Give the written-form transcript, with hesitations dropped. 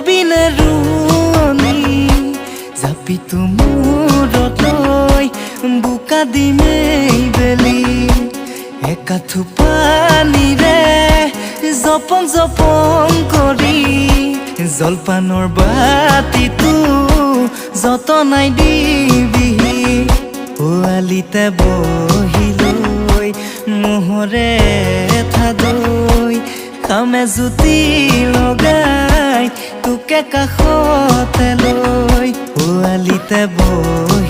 বিনে ৰুৱনি জাপি মূৰত লৈ বোকা দিমেই বেলি একাঠু পানীৰে জপং জপং কৰি জলপানৰ বাতিটো যতনাই দিবিহি আলিতে বহি লৈ মোহৰে থাদৈ খামে জুতি লগাই তোকে কাষতে লৈ আলিতে বহি